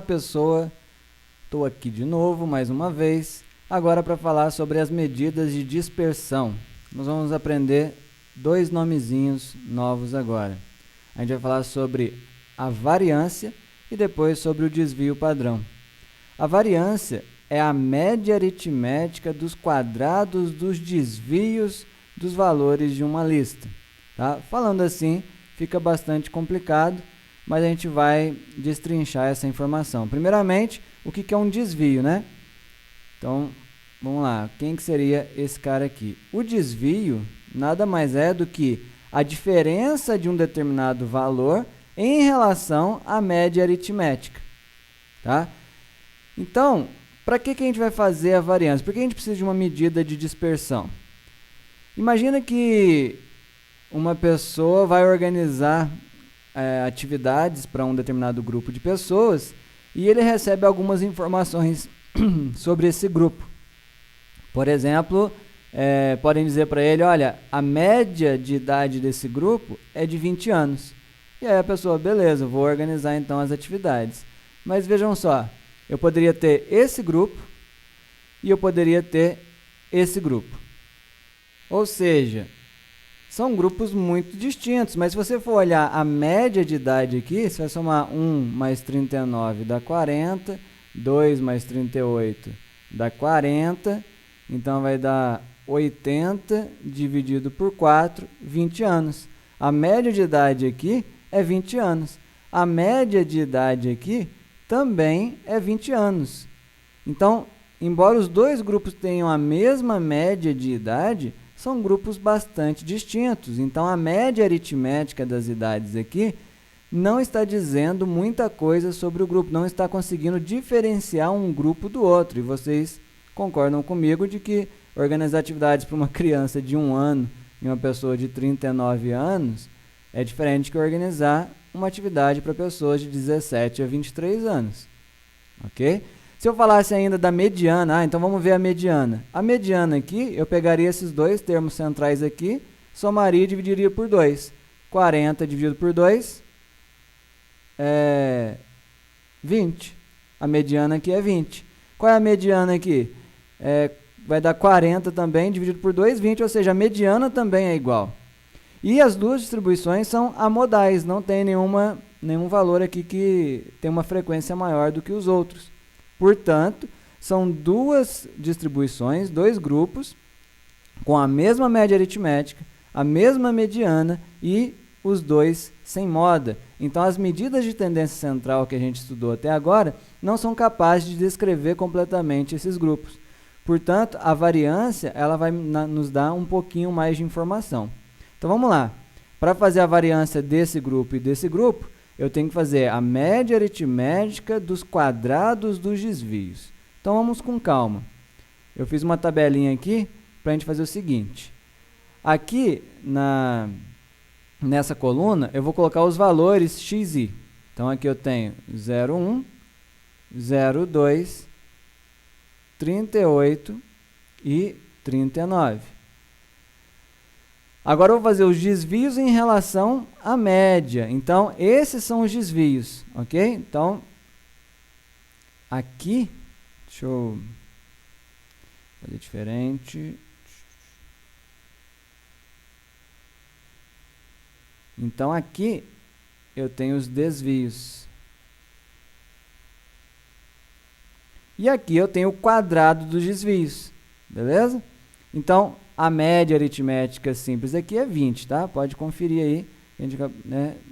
pessoa, estou aqui de novo, mais uma vez, agora para falar sobre as medidas de dispersão. Nós vamos aprender dois nomezinhos novos agora. A gente vai falar sobre a variância e depois sobre o desvio padrão. A variância é a média aritmética dos quadrados dos desvios dos valores de uma lista. Tá? Falando assim, fica bastante complicado, mas a gente vai destrinchar essa informação. Primeiramente, o que é um desvio, né? Então, vamos lá. Quem que seria esse cara aqui? O desvio nada mais é do que a diferença de um determinado valor em relação à média aritmética. Tá? Então, para que a gente vai fazer a variância? Por que a gente precisa de uma medida de dispersão? Imagina que uma pessoa vai organizar atividades para um determinado grupo de pessoas e ele recebe algumas informações sobre esse grupo. Por exemplo, podem dizer para ele, olha, a média de idade desse grupo é de 20 anos. E aí a pessoa, beleza, vou organizar então as atividades. Mas vejam só, eu poderia ter esse grupo e eu poderia ter esse grupo. Ou seja, são grupos muito distintos, mas se você for olhar a média de idade aqui, você vai somar 1 mais 39 dá 40, 2 mais 38 dá 40, então vai dar 80 dividido por 4, 20 anos. A média de idade aqui é 20 anos. A média de idade aqui também é 20 anos. Então, embora os dois grupos tenham a mesma média de idade, são grupos bastante distintos. Então, a média aritmética das idades aqui não está dizendo muita coisa sobre o grupo, não está conseguindo diferenciar um grupo do outro. E vocês concordam comigo de que organizar atividades para uma criança de 1 ano e uma pessoa de 39 anos é diferente que organizar uma atividade para pessoas de 17 a 23 anos. Ok? Se eu falasse ainda da mediana, então vamos ver a mediana. A mediana aqui, eu pegaria esses dois termos centrais aqui, somaria e dividiria por 2. 40 dividido por 2 é 20. A mediana aqui é 20. Qual é a mediana aqui? Vai dar 40 também, dividido por 2, 20, ou seja, a mediana também é igual. E as duas distribuições são amodais, não tem nenhum valor aqui que tem uma frequência maior do que os outros. Portanto, são duas distribuições, dois grupos, com a mesma média aritmética, a mesma mediana e os dois sem moda. Então, as medidas de tendência central que a gente estudou até agora não são capazes de descrever completamente esses grupos. Portanto, a variância ela vai nos dar um pouquinho mais de informação. Então, vamos lá. Para fazer a variância desse grupo e desse grupo, eu tenho que fazer a média aritmética dos quadrados dos desvios. Então, vamos com calma. Eu fiz uma tabelinha aqui para a gente fazer o seguinte. Aqui, nessa coluna, eu vou colocar os valores x e y. Então, aqui eu tenho 0,1, 0,2, 38 e 39. Agora eu vou fazer os desvios em relação à média. Então, esses são os desvios, ok? Então, aqui, deixa eu fazer diferente. Então, aqui eu tenho os desvios. E aqui eu tenho o quadrado dos desvios, beleza? Então, a média aritmética simples aqui é 20, tá? Pode conferir aí, a gente,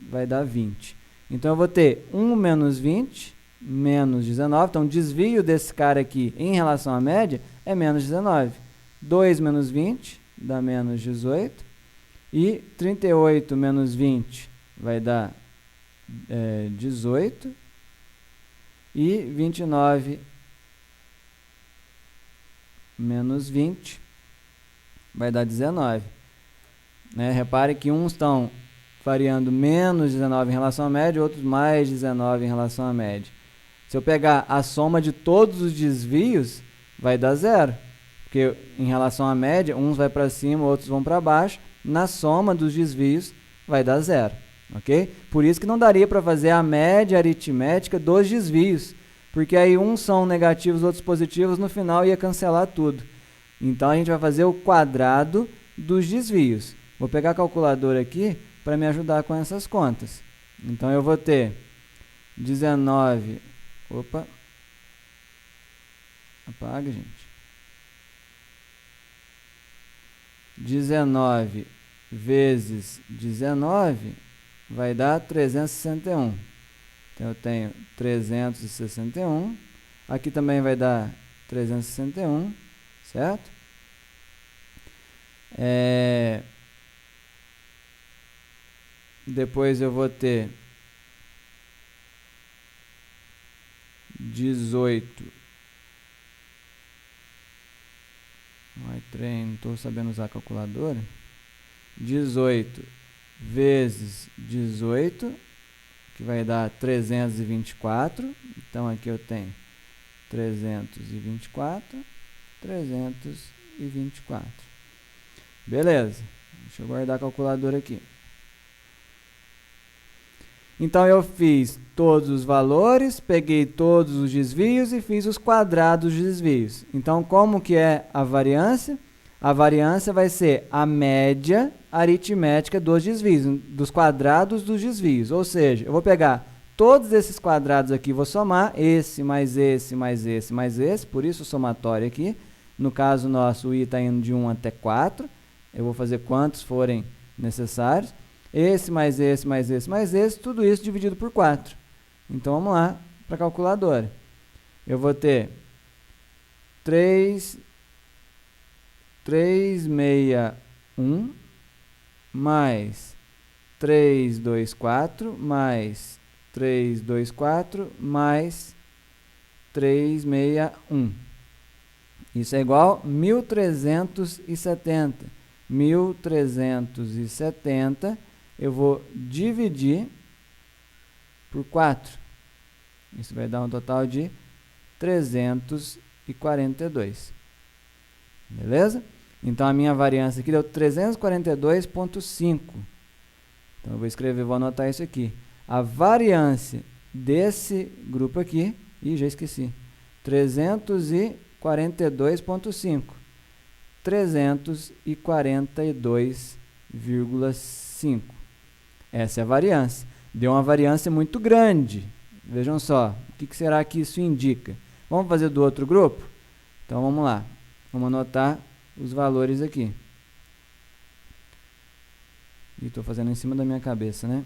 vai dar 20. Então, eu vou ter 1 menos 20, menos 19. Então, o desvio desse cara aqui em relação à média é menos 19. 2 menos 20 dá menos 18. E 38 menos 20 vai dar 18. E 29 menos 20 vai dar 19. Repare que uns estão variando menos 19 em relação à média, outros mais 19 em relação à média. Se eu pegar a soma de todos os desvios, vai dar 0. Porque em relação à média, uns vai para cima, outros vão para baixo. Na soma dos desvios, vai dar 0. Ok? Por isso que não daria para fazer a média aritmética dos desvios. porque aí uns são negativos, outros positivos, no final ia cancelar tudo. Então a gente vai fazer o quadrado dos desvios. Vou pegar a calculadora aqui para me ajudar com essas contas. Então eu vou ter 19, apaga, gente. 19 vezes 19 vai dar 361. Então eu tenho 361. Aqui também vai dar 361, certo? Depois eu vou ter 18. Não estou sabendo usar a calculadora. 18 vezes 18, que vai dar 324. Então aqui eu tenho 324. Beleza. Deixa eu guardar a calculadora aqui. Então eu fiz todos os valores, peguei todos os desvios e fiz os quadrados dos desvios. Então como que é a variância? A variância vai ser a média aritmética dos desvios, dos quadrados dos desvios. Ou seja, eu vou pegar todos esses quadrados aqui, vou somar esse, mais esse, mais esse, mais esse, por isso o somatório aqui. No caso nosso, o i está indo de 1 até 4. Eu vou fazer quantos forem necessários. Esse, mais esse, mais esse, mais esse, tudo isso dividido por 4. Então, vamos lá para a calculadora. Eu vou ter 361 mais 324 mais 324 mais 361. Isso é igual a 1.370. 1.370 eu vou dividir por 4. Isso vai dar um total de 342. Beleza? Então a minha variância aqui deu 342,5. Então eu vou escrever, vou anotar isso aqui. A variância desse grupo aqui, já esqueci, 342,5. 342,5. Essa é a variância. Deu uma variância muito grande. Vejam só, o que será que isso indica? Vamos fazer do outro grupo? Então vamos lá. Vamos anotar os valores aqui. E estou fazendo em cima da minha cabeça, né?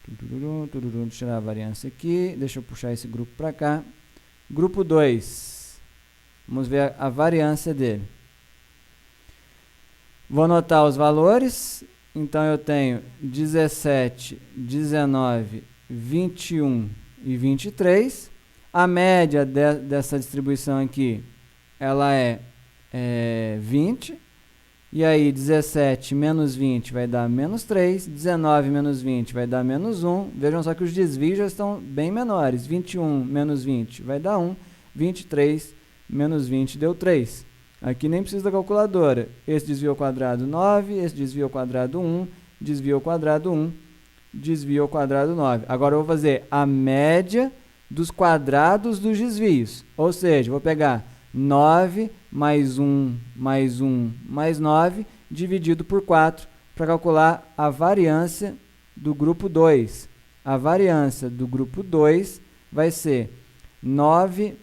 Deixa eu tirar a variância aqui. Deixa eu puxar esse grupo para cá. Grupo 2. Vamos ver a variância dele. Vou anotar os valores. Então, eu tenho 17, 19, 21 e 23. A média dessa distribuição aqui, ela é 20. E aí, 17 menos 20 vai dar menos 3. 19 menos 20 vai dar menos 1. Vejam só que os desvios já estão bem menores. 21 menos 20 vai dar 1. 23 menos 20 deu 3. Aqui nem precisa da calculadora. Esse desvio ao quadrado 9, esse desvio ao quadrado 1, desvio ao quadrado 1, desvio ao quadrado 9. Agora eu vou fazer a média dos quadrados dos desvios. Ou seja, vou pegar 9 mais 1 mais 1 mais 9 dividido por 4 para calcular a variância do grupo 2. A variância do grupo 2 vai ser 9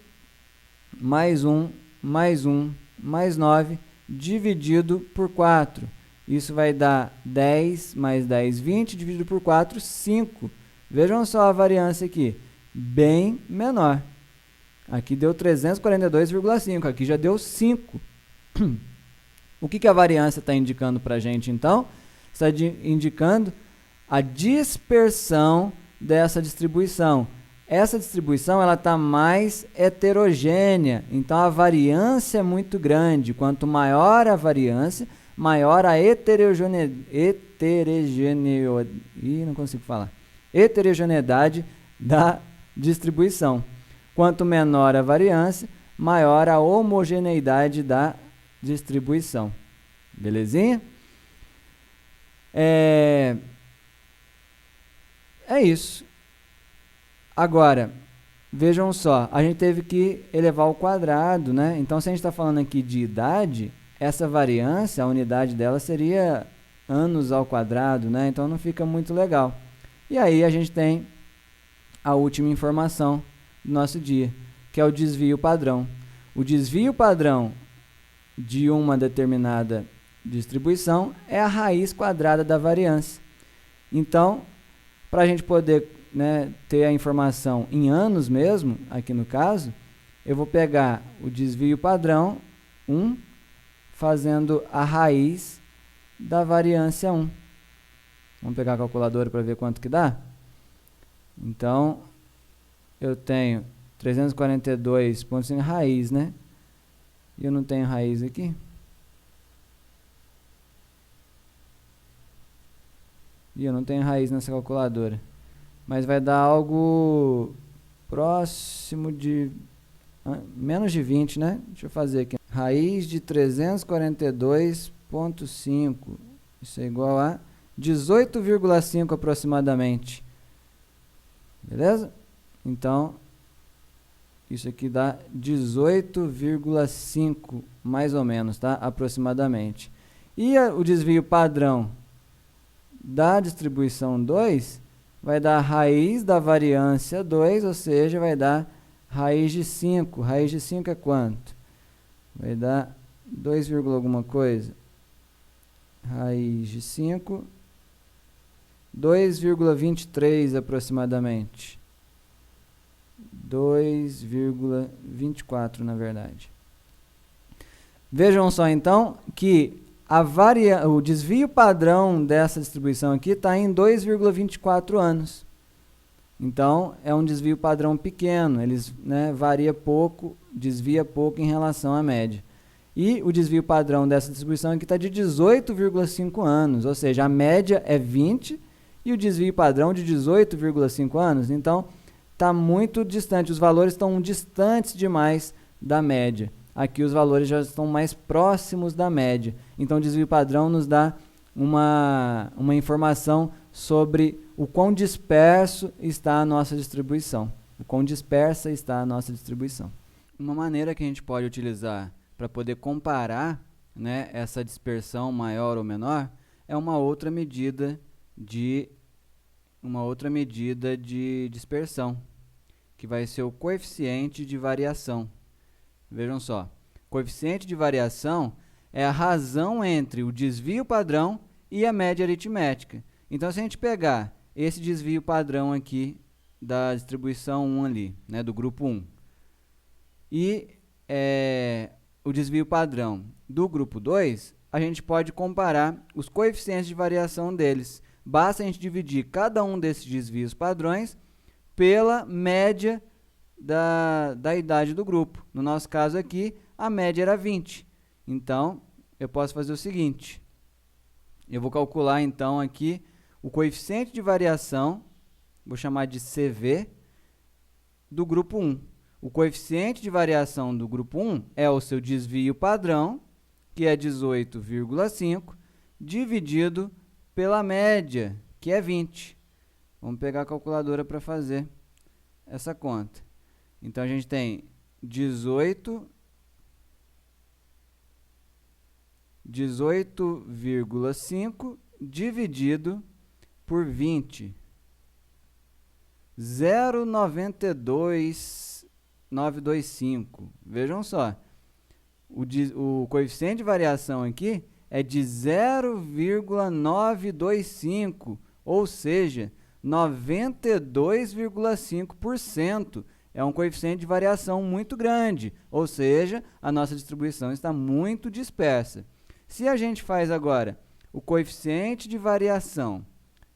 mais 1 mais 1 mais 9 dividido por 4. Isso vai dar 10 mais 10, 20, dividido por 4, 5. Vejam só a variância aqui, bem menor. Aqui deu 342,5, aqui já deu 5. O que a variância está indicando para a gente, então? Está indicando a dispersão dessa distribuição. Essa distribuição está mais heterogênea, então a variância é muito grande. Quanto maior a variância, maior a heterogeneidade da distribuição. Quanto menor a variância, maior a homogeneidade da distribuição. Belezinha? É isso. Agora, vejam só, a gente teve que elevar ao quadrado, né? Então, se a gente está falando aqui de idade, essa variância, a unidade dela seria anos ao quadrado, né? Então, não fica muito legal. E aí, a gente tem a última informação do nosso dia, que é o desvio padrão. O desvio padrão de uma determinada distribuição é a raiz quadrada da variância. Então, para a gente poder, né, ter a informação em anos mesmo, aqui no caso, eu vou pegar o desvio padrão 1, fazendo a raiz da variância 1. Vamos pegar a calculadora para ver quanto que dá? Então, eu tenho 342,5 raiz, né? E eu não tenho raiz aqui. E eu não tenho raiz nessa calculadora. Mas vai dar algo próximo de menos de 20, né? Deixa eu fazer aqui. Raiz de 342,5. Isso é igual a 18,5 aproximadamente. Beleza? Então, isso aqui dá 18,5 mais ou menos, tá? Aproximadamente. E o desvio padrão da distribuição 2 vai dar a raiz da variância 2, ou seja, vai dar raiz de 5. Raiz de 5 é quanto? Vai dar 2, alguma coisa. Raiz de 5, 2,23 aproximadamente. 2,24 na verdade. Vejam só então que o desvio padrão dessa distribuição aqui está em 2,24 anos. Então, é um desvio padrão pequeno, eles, né, varia pouco, desvia pouco em relação à média. E o desvio padrão dessa distribuição aqui está de 18,5 anos, ou seja, a média é 20 e o desvio padrão de 18,5 anos. Então, está muito distante, os valores estão distantes demais da média. Aqui os valores já estão mais próximos da média. Então, o desvio padrão nos dá uma informação sobre o quão disperso está a nossa distribuição. O quão dispersa está a nossa distribuição. Uma maneira que a gente pode utilizar para poder comparar, né, essa dispersão maior ou menor é uma outra medida de dispersão, que vai ser o coeficiente de variação. Vejam só, coeficiente de variação é a razão entre o desvio padrão e a média aritmética. Então, se a gente pegar esse desvio padrão aqui da distribuição 1 ali, né, do grupo 1, e o desvio padrão do grupo 2, a gente pode comparar os coeficientes de variação deles. Basta a gente dividir cada um desses desvios padrões pela média da idade do grupo. No nosso caso aqui, a média era 20. Então, eu posso fazer o seguinte. Eu vou calcular, então, aqui o coeficiente de variação, vou chamar de CV, do grupo 1. O coeficiente de variação do grupo 1 é o seu desvio padrão, que é 18,5, dividido pela média, que é 20. Vamos pegar a calculadora para fazer essa conta. Então, a gente tem 18,5 dividido por 20. 0,92925. Vejam só. O coeficiente de variação aqui é de 0,925, ou seja, 92,5%. É um coeficiente de variação muito grande, ou seja, a nossa distribuição está muito dispersa. Se a gente faz agora o coeficiente de variação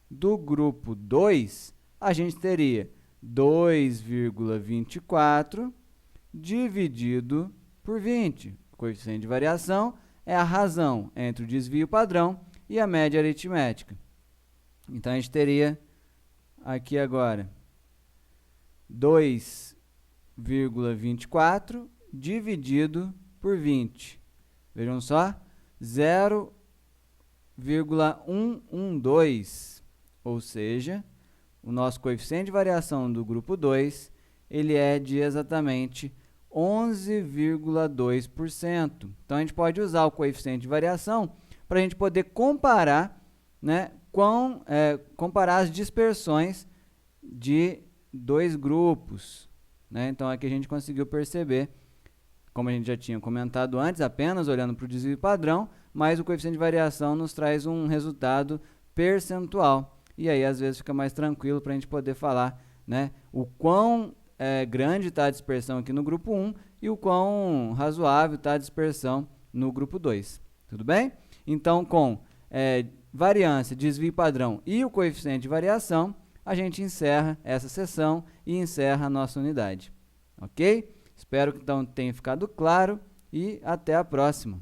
do grupo 2, a gente teria 2,24 dividido por 20. O coeficiente de variação é a razão entre o desvio padrão e a média aritmética. Então, a gente teria aqui agora 2,24 dividido por 20. Vejam só, 0,112, ou seja, o nosso coeficiente de variação do grupo 2 ele é de exatamente 11,2%. Então, a gente pode usar o coeficiente de variação para a gente poder comparar, né, comparar as dispersões de dois grupos, né? Então, aqui a gente conseguiu perceber, como a gente já tinha comentado antes, apenas olhando para o desvio padrão, mas o coeficiente de variação nos traz um resultado percentual. E aí, às vezes, fica mais tranquilo para a gente poder falar, né, o quão grande está a dispersão aqui no grupo 1 e o quão razoável está a dispersão no grupo 2. Tudo bem? Então, com variância, desvio padrão e o coeficiente de variação, a gente encerra essa sessão e encerra a nossa unidade. Ok? Espero que então tenha ficado claro e até a próxima.